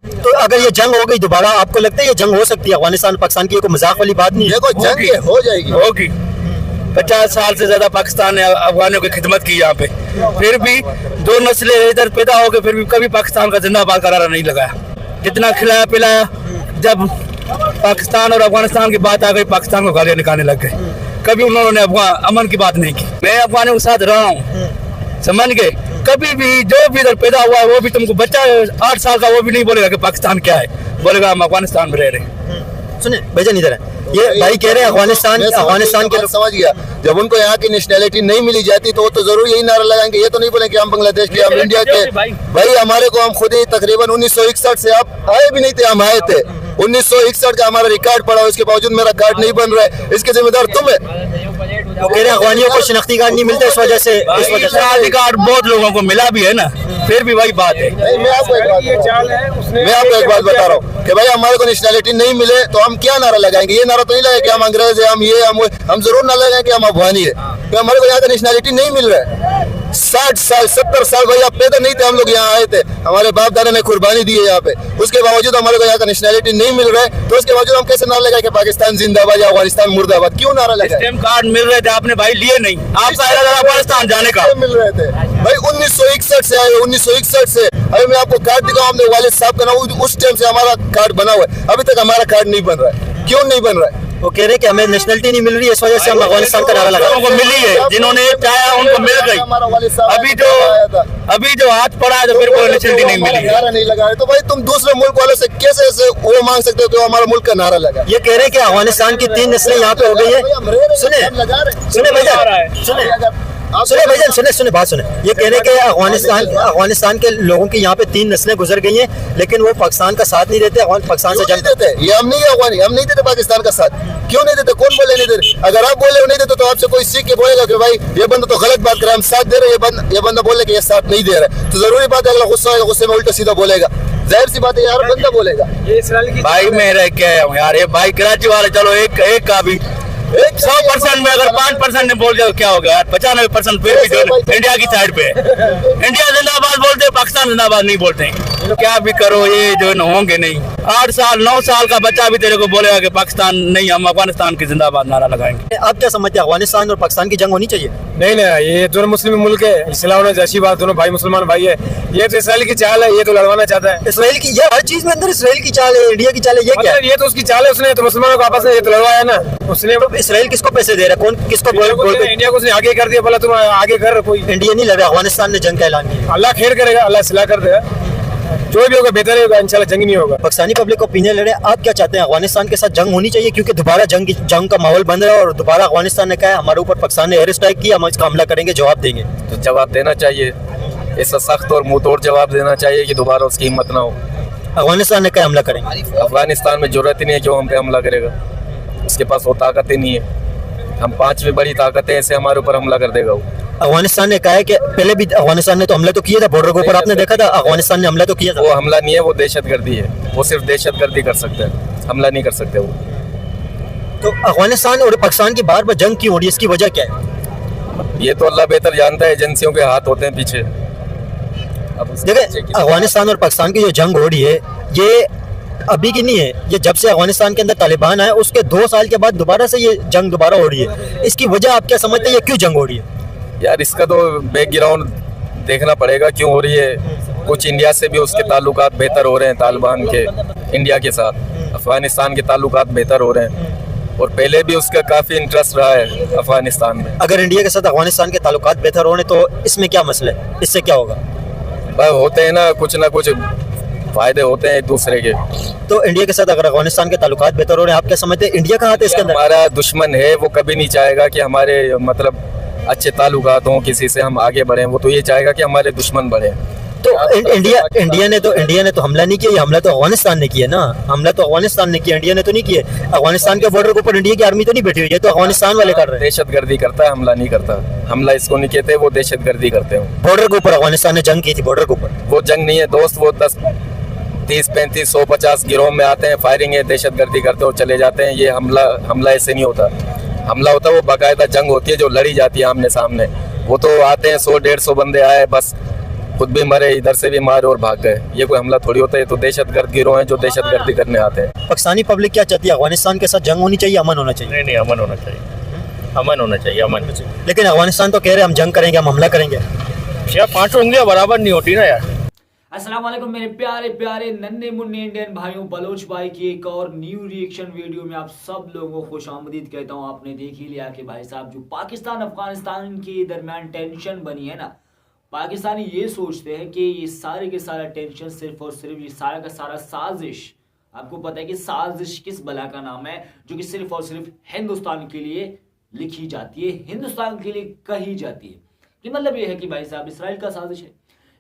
तो अगर ये जंग हो गई दोबारा, आपको लगता है ये जंग हो सकती है अफगानिस्तान पाकिस्तान की? कोई मजाक वाली बात नहीं है। देखो जंग ये हो जाएगी, होगी। 50 साल से ज्यादा पाकिस्तान ने अफगानों की खिदमत की यहाँ पे, फिर भी 2 नस्लें इधर पैदा हो गए, फिर भी कभी पाकिस्तान का जिंदाबाद का नारा नहीं लगाया। जितना खिलाया पिलाया, जब पाकिस्तान और अफगानिस्तान की बात आ गई पाकिस्तान को गालियां निकालने लग गए। कभी उन्होंने अफगान अमन की बात नहीं की। मैं अफगानों के साथ रहा हूँ, समझ गए। कभी भी जो भी इधर पैदा हुआ है वो भी तुमको बच्चा 8 साल का वो भी नहीं बोलेगा कि पाकिस्तान क्या है, बोलेगा हम अफगानिस्तान में रह रहे। सुने भाईजान इधर है, ये भाई कह रहे हैं अफगानिस्तान के लोग। समझ गया, जब उनको यहाँ की नेशनैलिटी नहीं मिली जाती तो वो तो जरूर यही नारा लगाएंगे। ये तो नहीं बोलेंगे हम बांग्लादेश के, हम इंडिया के। भाई हमारे को हम खुद ही तकरीबन 1961 से, आप आए भी नहीं थे, हम आए थे 1961 का हमारा रिकॉर्ड पड़ा, उसके बावजूद मेरा कार्ड नहीं बन रहा है, इसके जिम्मेदार तुम है। वो कह रहे हैं अफगानियों को शनाख्ती कार्ड नहीं मिलता, इस वजह से शनाख्ती कार्ड बहुत लोगों को मिला भी है ना, फिर भी वही बात है। मैं आपको एक बात बता रहा हूँ कि भाई हमारे को नेशनैलिटी नहीं मिले तो हम क्या नारा लगाएंगे? ये नारा तो नहीं लगाएंगे हम अंग्रेज है, हम ये हम जरूर ना लगाएंगे कि हम अफगानी है, तो हमारे को यहाँ का नेशनैलिटी नहीं मिल रहा है। 60 साल 70 साल भाई आप पैदा नहीं थे, हम लोग यहाँ आए थे, हमारे बाप दादा ने कुर्बानी दी है यहाँ पे, उसके बावजूद हमारे को यहाँ का नेशनैलिटी नहीं मिल रहा है, तो उसके बावजूद हम कैसे नारा लगाए कि पाकिस्तान जिंदाबाद या अफगानिस्तान मुर्दाबाद? क्यों नारा लगाए? स्टैम्प कार्ड मिल रहे थे, आपने भाई लिए नहीं, आपका इरादा अफगानिस्तान जाने का। मिल रहे थे भाई 1961 से आए, 1961 से। अभी मैं आपको कार्ड दिखाऊं, हमने वालिद साहब का नाम, उस टाइम से हमारा कार्ड बना हुआ है, अभी तक हमारा कार्ड नहीं बन रहा है। क्यों नहीं बन रहा है? वो कह रहे हैं कि हमें नेशनलिटी नहीं मिल रही है, इस वजह से हम अफगानिस्तान का नारा लगा। लोगों को मिली है, जिन्होंने चाहा उनको मिल गई। अभी जो हाथ पड़ा है तो फिर कोई नेशनलिटी नहीं मिली, नारा नहीं लगा है, तो भाई तुम दूसरे मुल्क वालों से कैसे ऐसे वो मांग सकते हो कि हमारा मुल्क का नारा लगा? ये कह रहे हैं कि अफगानिस्तान की 3 नस्लें यहाँ पे हो गई है। सुने बात सुने। ये कह रहे हैं कि अफगानिस्तान के लोगों की यहाँ पे 3 नस्लें गुजर गई हैं, लेकिन वो पाकिस्तान का साथ नहीं देते, पाकिस्तान से जंग देते। ये हम नहीं अफगानी, हम नहीं देते पाकिस्तान का साथ। क्यों नहीं देते? कौन बोले नहीं देते? अगर आप बोले नहीं देते तो आपसे कोई सीख के बोलेगा कि भाई ये बंदा तो गलत बात कर रहा है, हम साथ दे रहे हैं, ये बंदा बोले कि ये साथ नहीं दे रहा है, तो जरूरी बात है अगला गुस्सा होगा, गुस्से में उल्टा सीधा बोलेगा, जाहिर सी बात है यार, बंदा बोलेगा। भाई मैं रह के आया हूँ यार, ये भाई कराची वाले, चलो एक का भी 100% में अगर 5% ने बोल जाओ क्या होगा यार? 95% फिर भी इंडिया की साइड पे इंडिया जिंदाबाद बोलते, पाकिस्तान जिंदाबाद नहीं बोलते। तो क्या भी करो, ये जो होंगे नहीं। 8 साल 9 साल का बच्चा भी तेरे को बोलेगा कि पाकिस्तान नहीं, हम अफगानिस्तान की जिंदाबाद नारा लगाएंगे। आप क्या समझते हैं, अफगानिस्तान और पाकिस्तान की जंग होनी चाहिए? नहीं, ये दोनों मुस्लिम मुल्क है, इस्लाम ने अच्छी बात, दोनों भाई मुसलमान भाई है। ये तो इसराइल की चाल है, ये तो लड़वाना चाहता है। इसराइल की, ये हर चीज में अंदर इसराइल की चाल है, इंडिया की चाल है, ये क्या है? ये तो उसकी चाल है, उसने तो मुसलमानों को आपस में ये तो लड़वाया ना उसने। इसराइल किसको पैसे दे रहा है? कौन किसको? इंडिया को उसने आगे कर दिया, बोला तुम आगे कर। कोई इंडिया नहीं लड़ रहा, अफगानिस्तान ने जंग का ऐलान किया। अल्लाह खैर करेगा, अल्लाह सिला कर देगा, जो भी होगा बेहतर होगा, इंशाल्लाह जंग नहीं होगा। पाकिस्तानी पब्लिक ओपिनियन ले रहे हैं, आप क्या चाहते हैं, अफगानिस्तान के साथ जंग होनी चाहिए? क्योंकि दोबारा जंग का माहौल बन रहा है और दोबारा अफगानिस्तान ने कहा है हमारे ऊपर पाकिस्तान ने एयर स्ट्राइक किया, हम इसका हमला करेंगे, जवाब देंगे। तो जवाब देना चाहिए, ऐसा सख्त और मुंह तोड़ जवाब देना चाहिए कि दोबारा उसकी हिम्मत ना हो। अफगानिस्तान ने कहा हमला करेंगे, अफगानिस्तान में जरूरत ही नहीं है क्यों हम पे हमला करेगा, उसके पास वो ताकत ही नहीं है। हम 5वीं बड़ी ताकत है, ऐसे हमारे ऊपर हमला कर देगा वो। अफगानिस्तान ने कहा है कि पहले भी अफगानिस्तान ने तो हमला तो किया था, बॉर्डर के ऊपर आपने देखा था, अफगानिस्तान ने हमला तो किया था। वो हमला नहीं है, वो दहशतगर्दी है, वो सिर्फ दहशतगर्दी कर सकते हैं, हमला नहीं कर सकते वो। तो अफगानिस्तान और पाकिस्तान की बार बार जंग क्यों हो रही है, इसकी वजह क्या है? ये तो अल्लाह बेहतर जानता है, एजेंसियों के हाथ होते हैं पीछे। देखिए, अफगानिस्तान और पाकिस्तान की जो जंग हो रही है ये अभी की नहीं है, ये जब से अफगानिस्तान के अंदर तालिबान आए उसके 2 साल के बाद दोबारा से ये जंग दोबारा हो रही है। इसकी वजह आप क्या समझते हैं, ये क्यों जंग हो रही है? यार इसका तो बैकग्राउंड देखना पड़ेगा क्यों हो रही है। कुछ इंडिया से भी उसके ताल्लुकात बेहतर हो रहे हैं, तालिबान के इंडिया के साथ अफगानिस्तान के ताल्लुकात बेहतर हो रहे हैं, और पहले भी उसका काफ़ी इंटरेस्ट रहा है अफगानिस्तान में। अगर इंडिया के साथ अफगानिस्तान के ताल्लुकात बेहतर हो रहे तो इसमें क्या मसला है, इससे क्या होगा? होते हैं ना कुछ फायदे होते हैं एक दूसरे के। तो इंडिया के साथ अगर अफगानिस्तान के ताल्लुकात बेहतर हो रहे हैं, आप क्या समझते हैं इंडिया का हाथ है इसके अंदर? हमारा दुश्मन है, वो कभी नहीं चाहेगा कि हमारे मतलब अच्छे ताल्लुकात हों, किसी से हम आगे बढ़ें, वो तो ये चाहेगा कि हमारे दुश्मन बढ़े। तो इंडिया ने तो हमला नहीं किया, ये हमला तो अफगानिस्तान ने किया ना, हमला तो अफगानिस्तान ने किया, इंडिया ने तो नहीं किया। अफगानिस्तान के बॉर्डर के ऊपर इंडिया की आर्मी तो नहीं बैठी हुई है, तो अफगानिस्तान वाले कर रहे हैं। दहशतगर्दी करता है, हमला नहीं करता। हमला इसको नहीं कहते, वो दहशतगर्दी करते हैं। बॉर्डर के ऊपर अफगानिस्तान ने जंग की थी, बॉर्डर के ऊपर। वो जंग नहीं है दोस्त, वो 10, 30, 35, 150 गिरोह में आते हैं, फायरिंग है, दहशतगर्दी करते हो चले जाते हैं। ये हमला ऐसे नहीं होता। हमला होता है वो बाकायदा जंग होती है जो लड़ी जाती है आमने सामने। वो तो आते हैं 100-150 बंदे आए, बस खुद भी मरे, इधर से भी मारे और भाग गए। ये कोई हमला थोड़ी होता है, ये तो दहशतगर्द गिरोह हैं जो दहशतगर्दी करने आते हैं। पाकिस्तानी पब्लिक क्या चाहती है? अफगानिस्तान के साथ जंग होनी चाहिए, अमन होना चाहिए? नहीं, अमन होना चाहिए, अमन होना चाहिए, अमन। लेकिन अफगानिस्तान तो कह रहे हैं हम जंग करेंगे, हम हमला करेंगे। क्या 5 उंगलियां बराबर नहीं होती ना यार। अस्सलाम वालेकुम मेरे प्यारे प्यारे नन्हे मुन्ने इंडियन भाइयों, बलोच भाई की एक और न्यू रिएक्शन वीडियो में आप सब लोगों को खुशामदीद कहता हूं। आपने देख ही लिया कि भाई साहब जो पाकिस्तान अफगानिस्तान के दरमियान टेंशन बनी है ना, पाकिस्तानी ये सोचते हैं कि ये सारे के सारा टेंशन सिर्फ और सिर्फ ये सारा का सारा साजिश। आपको पता है कि साजिश किस बला का नाम है, जो कि सिर्फ और सिर्फ हिंदुस्तान के लिए लिखी जाती है, हिंदुस्तान के लिए कही जाती है। कि मतलब ये है कि भाई साहब इसराइल का साजिश है,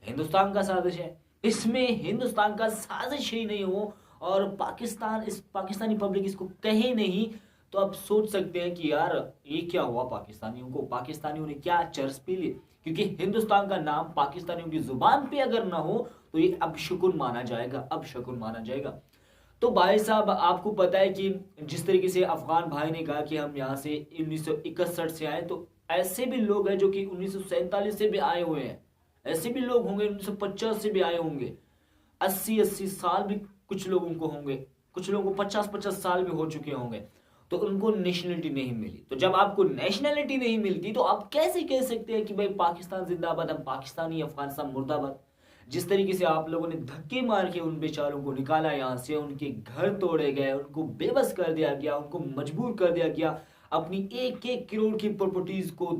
हिंदुस्तान का साजिश है, इसमें हिंदुस्तान का साजिश ही नहीं हो और पाकिस्तानी पब्लिक इसको कहे नहीं, तो आप सोच सकते हैं कि यार ये क्या हुआ पाकिस्तानियों को, पाकिस्तानियों ने क्या चर्च पी ली। क्योंकि हिंदुस्तान का नाम पाकिस्तानियों की जुबान पे अगर ना हो तो ये अपशकुन माना जाएगा, अपशकुन माना जाएगा। तो भाई साहब आपको पता है कि जिस तरीके से अफगान भाई ने कहा कि हम यहाँ से 1961 से आए, तो ऐसे भी लोग हैं जो कि 1947 से भी आए हुए हैं, ऐसे भी लोग होंगे 1950 से भी आए होंगे, 80 साल भी कुछ लोगों को होंगे, कुछ लोगों को 50 साल भी हो चुके होंगे, तो उनको नेशनलिटी नहीं मिली। तो जब आपको नेशनलिटी नहीं मिलती तो आप कैसे कह सकते हैं कि भाई पाकिस्तान जिंदाबाद, हम पाकिस्तानी, अफगानिस्तान मुर्दाबाद। जिस तरीके से आप लोगों ने धक्के मार के उन बेचारों को निकाला यहाँ से, उनके घर तोड़े गए, उनको बेबस कर दिया गया, उनको मजबूर कर दिया गया, अपनी 1-1 करोड़ की प्रॉपर्टीज को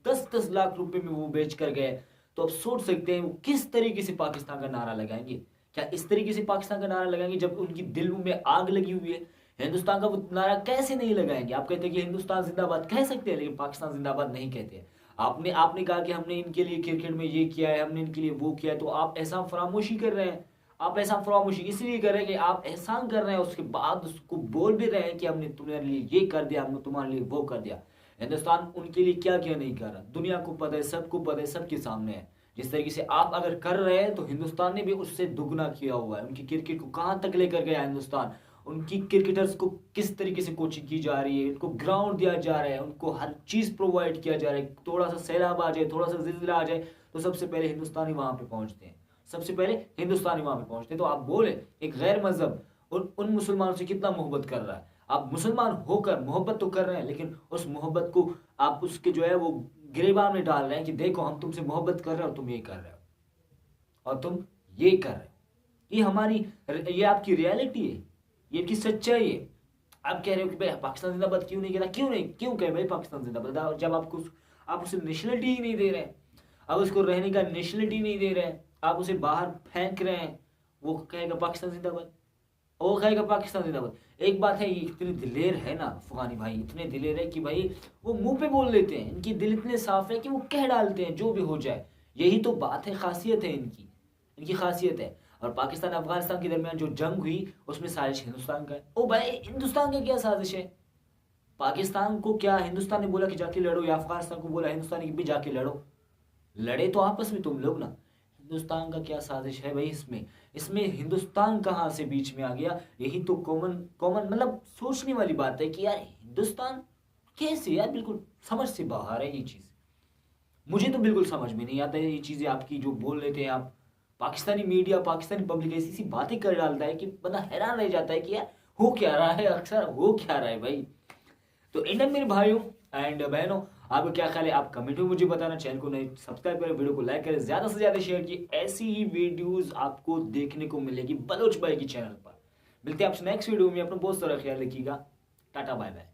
10-10 लाख रुपए में वो बेच कर गए, तो आप सोच सकते हैं वो किस तरीके से पाकिस्तान का नारा लगाएंगे। क्या इस तरीके से पाकिस्तान का नारा लगाएंगे जब उनकी दिल में आग लगी हुई है? हिंदुस्तान का वो नारा कैसे नहीं लगाएंगे? आप कहते हैं कि हिंदुस्तान जिंदाबाद कह सकते हैं, लेकिन पाकिस्तान जिंदाबाद नहीं कहते। आपने कहा कि हमने इनके लिए क्रिकेट में ये किया है, हमने इनके लिए वो किया है, तो आप ऐसा फरामोशी कर रहे हैं। आप ऐसा फरामोशी इसलिए कर रहे हैं कि आप एहसान कर रहे हैं, उसके बाद उसको बोल भी रहे हैं कि हमने तुम्हारे लिए ये कर दिया, हमने तुम्हारे लिए वो कर दिया। हिंदुस्तान उनके लिए क्या क्या नहीं कर रहा, दुनिया को पता है, सबको पता है, सबके सामने है। जिस तरीके से आप अगर कर रहे हैं तो हिंदुस्तान ने भी उससे दुगना किया हुआ है। उनकी क्रिकेट को कहां तक लेकर गया हिंदुस्तान, उनकी क्रिकेटर्स को किस तरीके से कोचिंग की जा रही है, उनको ग्राउंड दिया जा रहा है, उनको हर चीज प्रोवाइड किया जा रहा है। थोड़ा सा सैलाब आ जाए, थोड़ा सा जिलजिला आ जाए तो सबसे पहले हिंदुस्तानी वहां पे पहुंचते हैं, सबसे पहले हिंदुस्तानी वहां पे पहुंचते हैं। तो आप बोले एक गैर मजहब उन मुसलमानों से कितना मोहब्बत कर रहा है। आप मुसलमान होकर मोहब्बत तो कर रहे हैं, लेकिन उस मोहब्बत को आप उसके जो है वो गिरेबान में डाल रहे हैं कि देखो हम तुमसे मोहब्बत कर रहे हो और तुम ये कर रहे हो और तुम ये कर रहे हो। ये आपकी रियलिटी है, ये आपकी सच्चाई है। आप कह रहे हो कि भाई पाकिस्तान जिंदाबाद क्यों नहीं कहता, क्यों कहे भाई पाकिस्तान जिंदाबाद, जब आप उसे नेशनलिटी ही नहीं दे रहे हैं, आप उसको रहने का नेशनलिटी नहीं दे रहे हैं, आप उसे बाहर फेंक रहे हैं, वो कहेगा पाकिस्तान जिंदाबाद, वो कहेगा पाकिस्तान जिंदाबाद। एक बात है, ये इतने दिलेर है ना अफगानी भाई, इतने दिलेर है कि भाई वो मुंह पे बोल लेते हैं, इनकी दिल इतने साफ है कि वो कह डालते हैं जो भी हो जाए। यही तो बात है, खासियत है इनकी खासियत है। और पाकिस्तान अफगानिस्तान के दरमियान जो जंग हुई उसमें साजिश हिंदुस्तान का है। ओ भाई हिंदुस्तान का क्या साजिश है? पाकिस्तान को क्या हिंदुस्तान ने बोला कि जाके लड़ो, या अफगानिस्तान को बोला हिंदुस्तान की भी जाके लड़ो? लड़े तो आपस में तुम लोग ना। हिंदुस्तान का क्या साजिश है भाई इसमें हिंदुस्तान कहाँ से बीच में आ गया? यही तो कॉमन मतलब सोचने वाली बात है कि यार हिंदुस्तान कैसे, यार बिल्कुल समझ से बाहर है ये चीज। मुझे तो बिल्कुल समझ में नहीं आता ये चीजें आपकी जो बोल लेते हैं आप। पाकिस्तानी मीडिया, पाकिस्तानी पब्लिक ऐसी बातें कर डालता है कि बंदा हैरान रह जाता है कि यार हो क्या रहा है, अक्सर हो क्या रहा है भाई। तो इंडियन मेरे भाइयों एंड बहनों, आपको क्या ख्याल है आप कमेंट में मुझे बताना। चैनल को नहीं सब्सक्राइब करें, वीडियो को लाइक करें, ज्यादा से ज्यादा शेयर की। ऐसी ही वीडियोस आपको देखने को मिलेगी बलोच भाई की चैनल पर। मिलते हैं आपसे नेक्स्ट वीडियो में। अपना बहुत सारा ख्याल रखिएगा। Tata bye bye.